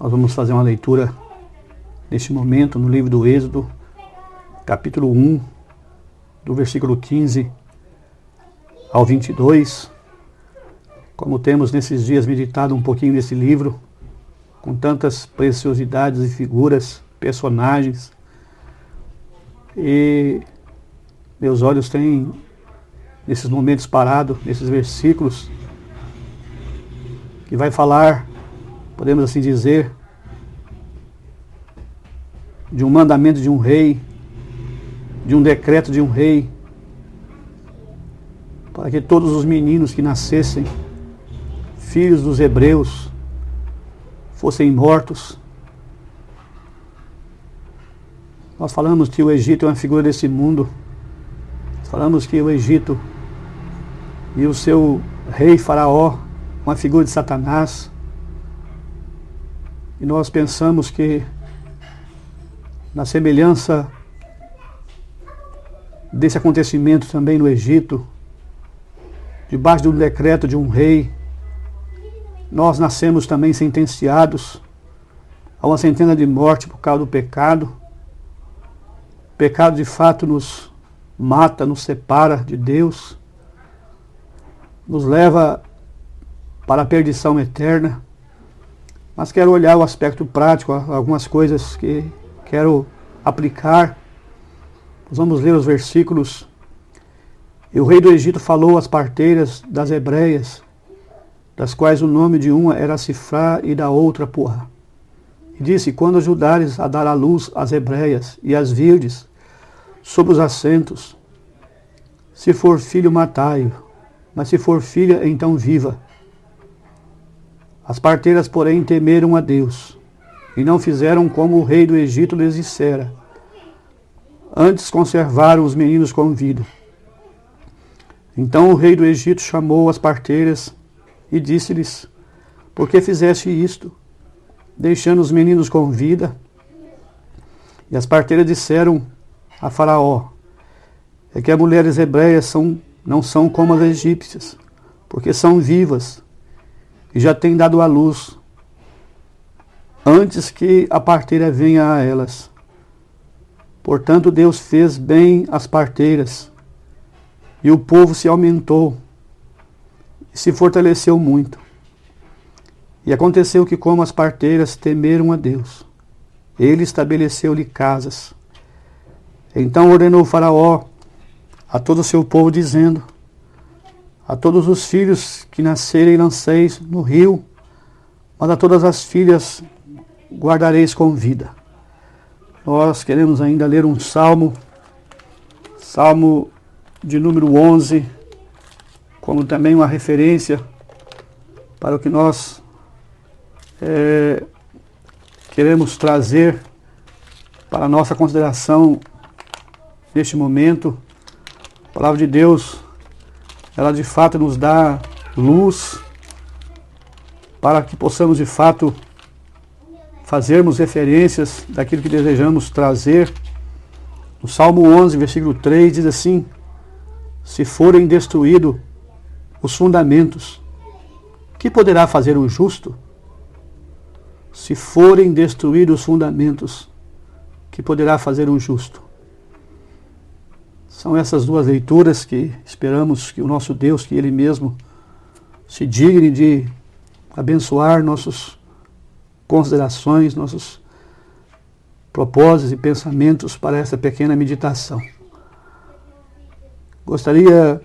Nós vamos fazer uma leitura neste momento no livro do Êxodo, capítulo 1, do versículo 15 ao 22. Como temos nesses dias meditado um pouquinho nesse livro, com tantas preciosidades e figuras, personagens, e meus olhos têm, nesses momentos, parado nesses versículos, que vai falar, podemos assim dizer, de um mandamento de um rei, de um decreto de um rei, para que todos os meninos que nascessem, filhos dos hebreus, fossem mortos. Nós falamos que o Egito é uma figura desse mundo. Falamos que o Egito e o seu rei Faraó, uma figura de Satanás. E nós pensamos que, na semelhança desse acontecimento também no Egito, debaixo de um decreto de um rei, nós nascemos também sentenciados a uma sentença de morte por causa do pecado. O pecado de fato nos mata, nos separa de Deus, nos leva para a perdição eterna. Mas quero olhar o aspecto prático, algumas coisas que quero aplicar. Nós vamos ler os versículos. E o rei do Egito falou às parteiras das hebreias, das quais o nome de uma era Sifrá e da outra Pua. E disse: quando ajudares a dar à luz as hebreias e as virdes sobre os assentos, se for filho, matai-o, mas se for filha, então viva. As parteiras, porém, temeram a Deus, e não fizeram como o rei do Egito lhes dissera. Antes conservaram os meninos com vida. Então o rei do Egito chamou as parteiras e disse-lhes: por que fizeste isto, deixando os meninos com vida? E as parteiras disseram a Faraó: é que as mulheres hebreias não são como as egípcias, porque são vivas e já têm dado à luz, antes que a parteira venha a elas. Portanto, Deus fez bem às parteiras, e o povo se aumentou e se fortaleceu muito. E aconteceu que, como as parteiras temeram a Deus, ele estabeleceu-lhe casas. Então ordenou o Faraó a todo o seu povo, dizendo: a todos os filhos que nascerem lanceis no rio, mas a todas as filhas guardareis com vida. Nós queremos ainda ler um salmo, salmo de número 11, como também uma referência para o que nós queremos trazer para a nossa consideração neste momento. A palavra de Deus, ela de fato nos dá luz para que possamos de fato fazermos referências daquilo que desejamos trazer. No Salmo 11, versículo 3, diz assim: se forem destruídos os fundamentos, que poderá fazer o justo? Se forem destruídos os fundamentos, que poderá fazer o justo? São essas duas leituras que esperamos que o nosso Deus, que Ele mesmo se digne de abençoar nossas considerações, nossos propósitos e pensamentos para essa pequena meditação. Gostaria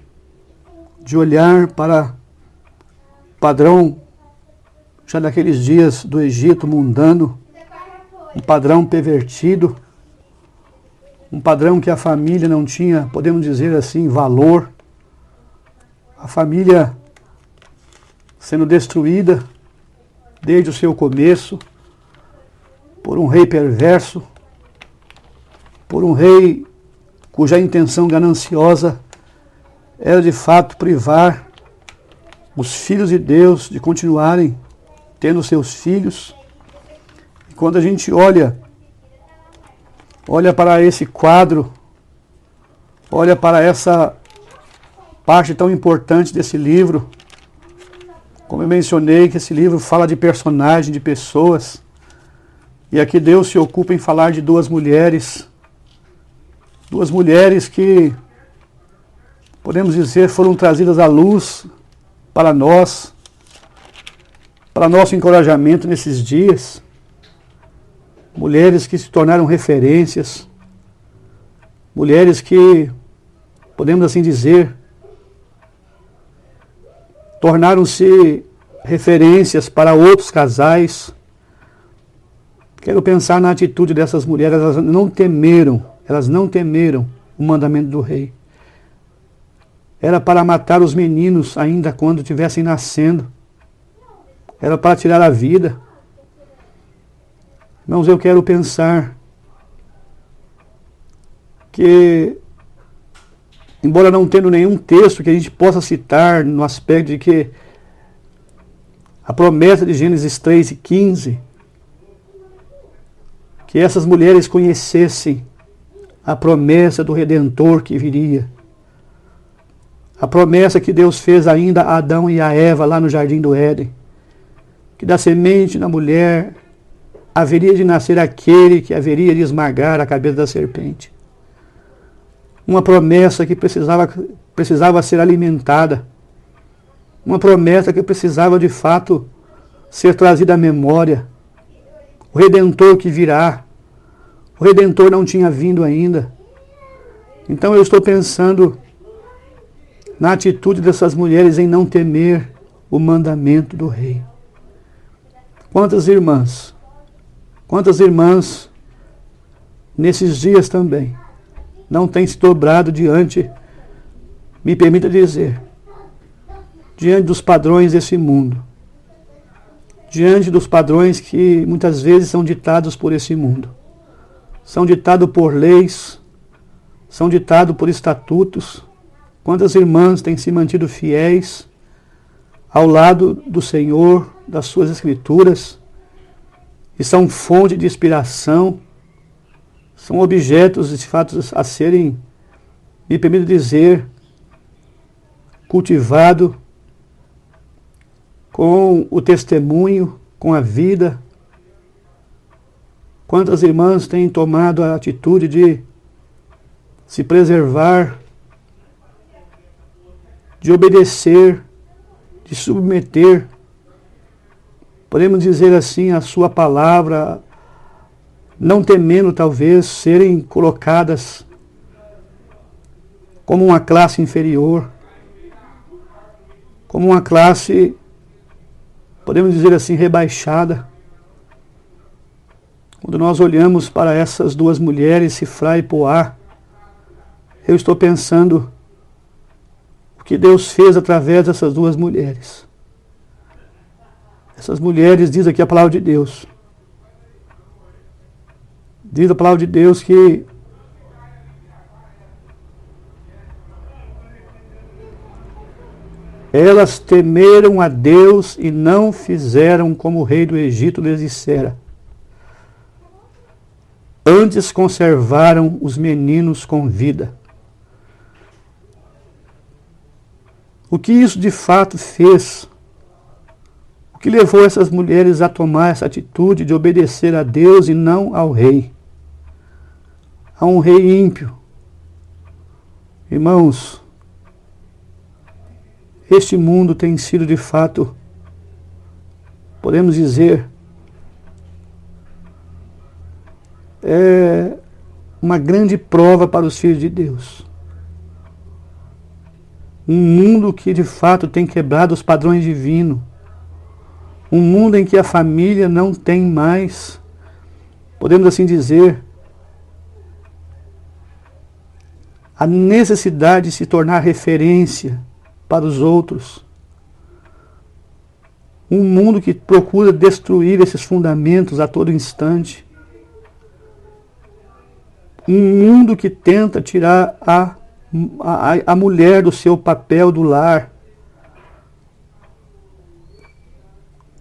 de olhar para o padrão já daqueles dias do Egito mundano, um padrão pervertido, um padrão que a família não tinha, podemos dizer assim, valor. A família sendo destruída desde o seu começo por um rei perverso, por um rei cuja intenção gananciosa era de fato privar os filhos de Deus de continuarem tendo seus filhos. E quando a gente olha para esse quadro, olha para essa parte tão importante desse livro, como eu mencionei, que esse livro fala de personagens, de pessoas, E aqui Deus se ocupa em falar de duas mulheres que, podemos dizer, foram trazidas à luz para nós, para nosso encorajamento nesses dias. Mulheres que se tornaram referências, mulheres que, podemos assim dizer, tornaram-se referências para outros casais. Quero pensar na atitude dessas mulheres. Elas não temeram o mandamento do rei. Era para matar os meninos ainda quando estivessem nascendo. Era para tirar a vida. Irmãos, eu quero pensar que, embora não tendo nenhum texto que a gente possa citar no aspecto de que a promessa de Gênesis 3:15, que essas mulheres conhecessem a promessa do Redentor que viria, a promessa que Deus fez ainda a Adão e a Eva lá no Jardim do Éden, que da semente da mulher haveria de nascer aquele que haveria de esmagar a cabeça da serpente. Uma promessa que precisava ser alimentada. Uma promessa que precisava de fato ser trazida à memória. O Redentor que virá. O Redentor não tinha vindo ainda. Então eu estou pensando na atitude dessas mulheres em não temer o mandamento do rei. Quantas irmãs nesses dias também não têm se dobrado diante, me permita dizer, diante dos padrões desse mundo, diante dos padrões que muitas vezes são ditados por esse mundo, são ditados por leis, são ditados por estatutos. Quantas irmãs têm se mantido fiéis ao lado do Senhor, das suas escrituras, e são fonte de inspiração, são objetos de fato a serem, me permito dizer, cultivado com o testemunho, com a vida. Quantas irmãs têm tomado a atitude de se preservar, de obedecer, de submeter, podemos dizer assim, a sua palavra, não temendo talvez serem colocadas como uma classe inferior, como uma classe, podemos dizer assim, rebaixada. Quando nós olhamos para essas duas mulheres, Sifrá e Poá, eu estou pensando o que Deus fez através dessas duas mulheres. Essas mulheres, diz aqui a palavra de Deus. Diz a palavra de Deus que elas temeram a Deus e não fizeram como o rei do Egito lhes dissera. Antes conservaram os meninos com vida. O que isso de fato fez? O que levou essas mulheres a tomar essa atitude de obedecer a Deus e não ao rei? A um rei ímpio. Irmãos, este mundo tem sido de fato, podemos dizer, uma grande prova para os filhos de Deus. Um mundo que de fato tem quebrado os padrões divinos. Um mundo em que a família não tem mais, podemos assim dizer, a necessidade de se tornar referência para os outros. Um mundo que procura destruir esses fundamentos a todo instante. Um mundo que tenta tirar a mulher do seu papel do lar.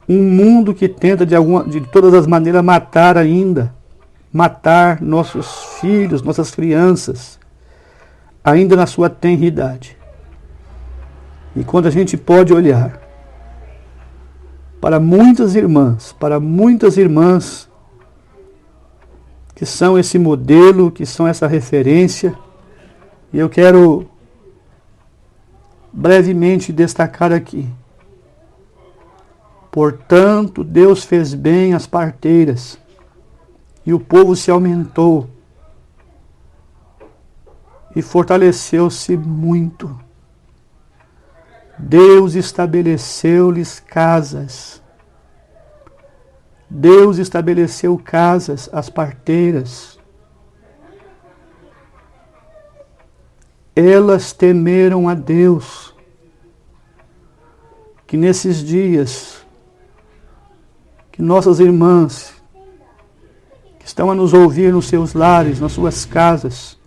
Um mundo que tenta de todas as maneiras matar nossos filhos, nossas crianças, ainda na sua tenridade. E quando a gente pode olhar para muitas irmãs que são esse modelo, que são essa referência. E eu quero brevemente destacar aqui. Portanto, Deus fez bem às parteiras, e o povo se aumentou e fortaleceu-se muito. Deus estabeleceu-lhes casas. Deus estabeleceu casas às parteiras. Elas temeram a Deus. Que nesses dias, que nossas irmãs que estão a nos ouvir nos seus lares, nas suas casas,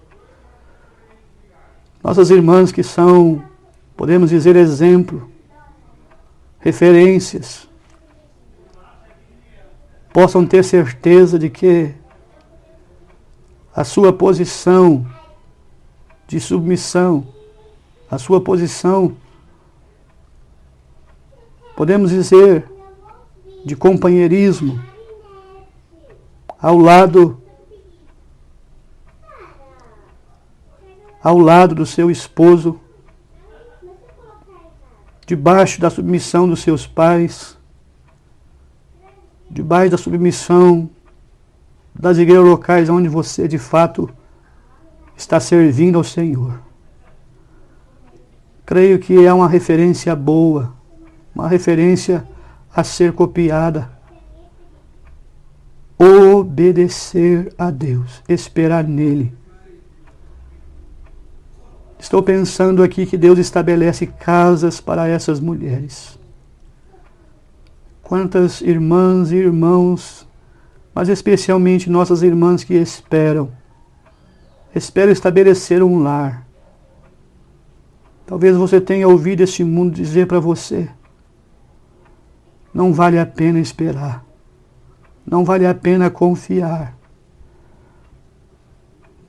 nossas irmãs que são, podemos dizer, exemplo, referências, possam ter certeza de que a sua posição de submissão, a sua posição, podemos dizer, de companheirismo, ao lado do seu esposo, debaixo da submissão dos seus pais, debaixo da submissão das igrejas locais onde você de fato está servindo ao Senhor. Creio que é uma referência boa, uma referência a ser copiada. Obedecer a Deus, esperar nele. Estou pensando aqui que Deus estabelece casas para essas mulheres. Quantas irmãs e irmãos, mas especialmente nossas irmãs que esperam estabelecer um lar. Talvez você tenha ouvido este mundo dizer para você: não vale a pena esperar, não vale a pena confiar.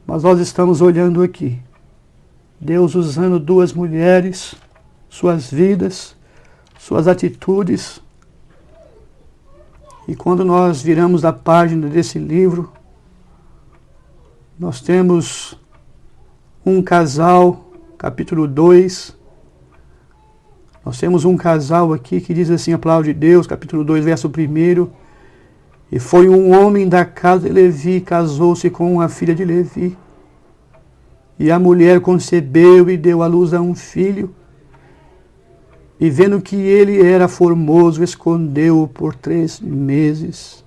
Mas nós estamos olhando aqui, Deus usando duas mulheres, suas vidas, suas atitudes. E quando nós viramos a página desse livro, nós temos um casal, capítulo 2. Nós temos um casal aqui que diz assim a palavra de Deus, capítulo 2, verso 1. E foi um homem da casa de Levi, casou-se com uma filha de Levi. E a mulher concebeu e deu à luz a um filho. E vendo que ele era formoso, escondeu-o por 3 meses.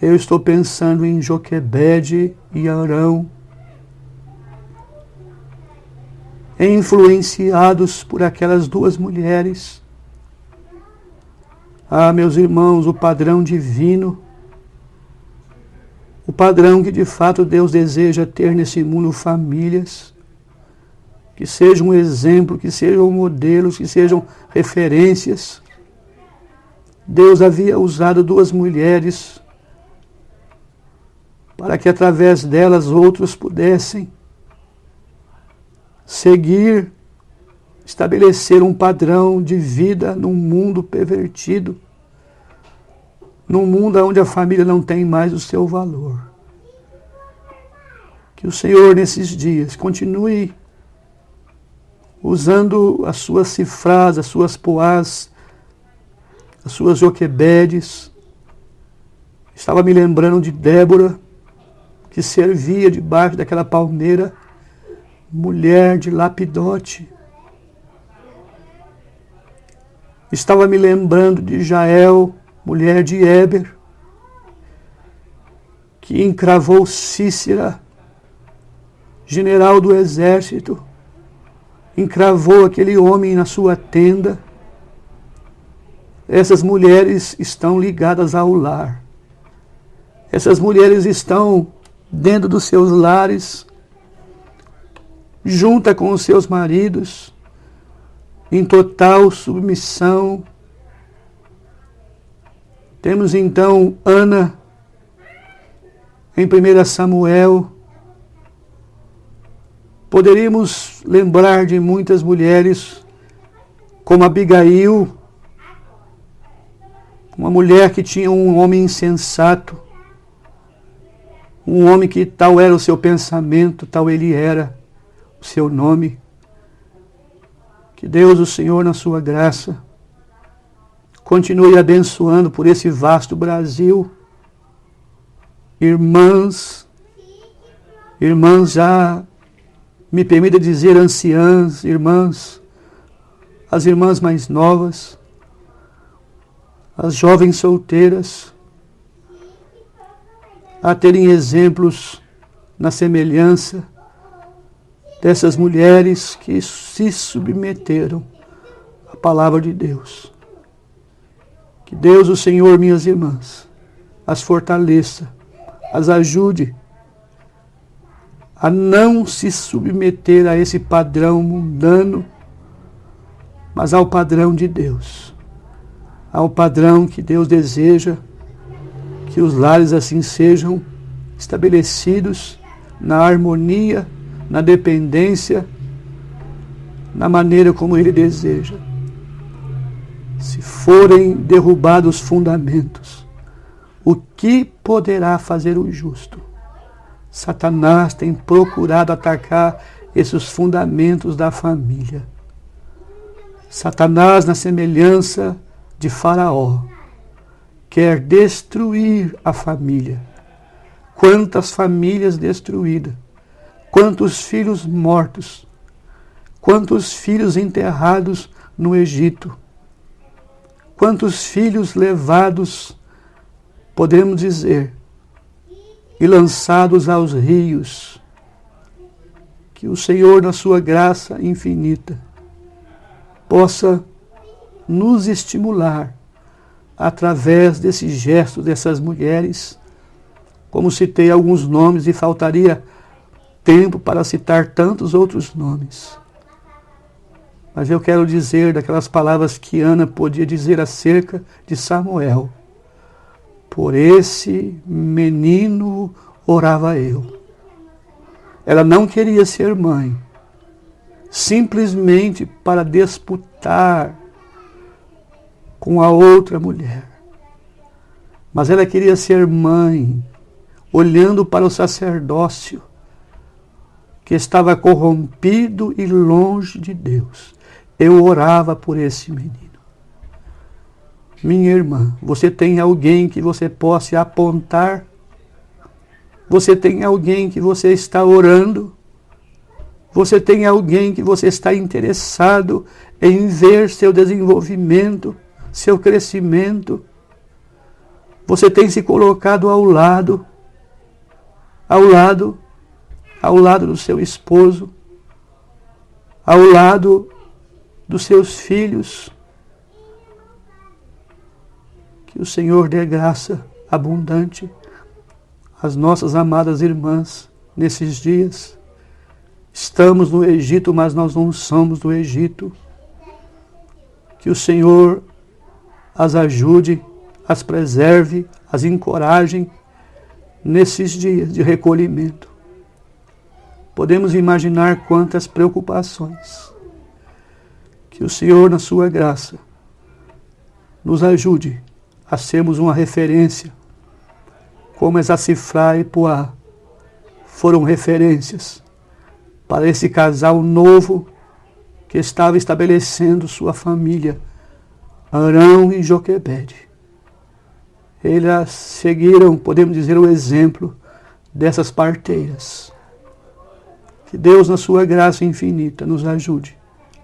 Eu estou pensando em Joquebede e Arão, influenciados por aquelas duas mulheres. Ah, meus irmãos, o padrão divino, o padrão que de fato Deus deseja ter nesse mundo, famílias que sejam um exemplo, que sejam modelos, que sejam referências. Deus havia usado duas mulheres para que através delas outros pudessem seguir, estabelecer um padrão de vida num mundo pervertido, num mundo onde a família não tem mais o seu valor. Que o Senhor nesses dias continue usando as suas cifras, as suas poás, as suas Joquebedes. Estava me lembrando de Débora, que servia debaixo daquela palmeira, mulher de Lapidote. Estava me lembrando de Jael, mulher de Éber, que encravou Cícera, general do exército, encravou aquele homem na sua tenda. Essas mulheres estão ligadas ao lar. Essas mulheres estão dentro dos seus lares, junta com os seus maridos, em total submissão. Temos então Ana, em 1 Samuel. Poderíamos lembrar de muitas mulheres, como Abigail, uma mulher que tinha um homem insensato, Um homem que tal era o seu pensamento, tal ele era o seu nome. Que Deus, o Senhor, na sua graça, continue abençoando por esse vasto Brasil. Irmãs já, me permita dizer anciãs, irmãs, as irmãs mais novas, as jovens solteiras, a terem exemplos na semelhança dessas mulheres que se submeteram à palavra de Deus. Que Deus, o Senhor, minhas irmãs, as fortaleça, as ajude a não se submeter a esse padrão mundano, mas ao padrão de Deus, ao padrão que Deus deseja que os lares assim sejam estabelecidos na harmonia, na dependência, na maneira como Ele deseja. Se forem derrubados os fundamentos, o que poderá fazer o justo? Satanás tem procurado atacar esses fundamentos da família. Satanás, na semelhança de Faraó, quer destruir a família. Quantas famílias destruídas, quantos filhos mortos, quantos filhos enterrados no Egito, quantos filhos levados, podemos dizer, e lançados aos rios. Que o Senhor, na sua graça infinita, possa nos estimular através desse gesto dessas mulheres. Como citei alguns nomes e faltaria tempo para citar tantos outros nomes. Mas eu quero dizer daquelas palavras que Ana podia dizer acerca de Samuel. Por esse menino orava eu. Ela não queria ser mãe, simplesmente para disputar com a outra mulher. Mas ela queria ser mãe, olhando para o sacerdócio, que estava corrompido e longe de Deus. Eu orava por esse menino. Minha irmã, você tem alguém que você possa apontar? Você tem alguém que você está orando? Você tem alguém que você está interessado em ver seu desenvolvimento, seu crescimento? Você tem se colocado ao lado do seu esposo, ao lado dos seus filhos? Que o Senhor dê graça abundante às nossas amadas irmãs nesses dias. Estamos no Egito, mas nós não somos do Egito. Que o Senhor as ajude, as preserve, as encoraje nesses dias de recolhimento. Podemos imaginar quantas preocupações. Que o Senhor, na sua graça, nos ajude a sermos uma referência, como Esassifrá e Puá foram referências para esse casal novo que estava estabelecendo sua família, Arão e Joquebede. Eles seguiram, podemos dizer, o exemplo dessas parteiras. Que Deus, na sua graça infinita, nos ajude.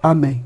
Amém.